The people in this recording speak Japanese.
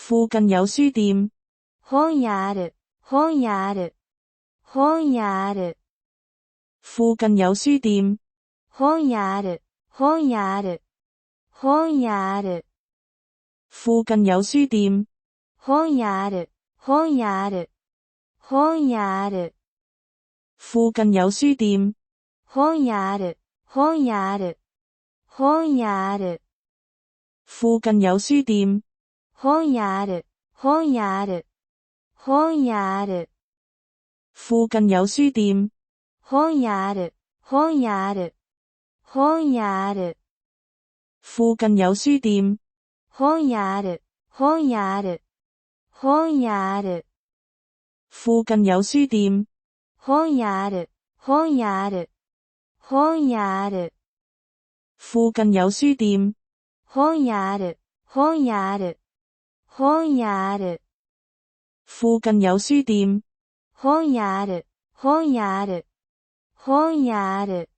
附近有書店。本屋ある、本屋ある、本屋ある。附近有書店。本屋ある、本屋ある、本屋ある。附近有書店。本屋ある、本屋ある、本屋ある。附近有書店。本屋ある、本屋ある、本屋ある。附近有書店。本屋ある、本屋ある、本屋ある。附近有書店。本屋ある、本屋ある、本屋ある。附近有書店。本屋ある、本屋ある、本屋ある。附近有書店。本屋ある、本屋ある、本屋ある。附近有書店。本屋ある、本屋ある、本屋ある。附近有書店。本屋ある、本屋ある、本屋ある。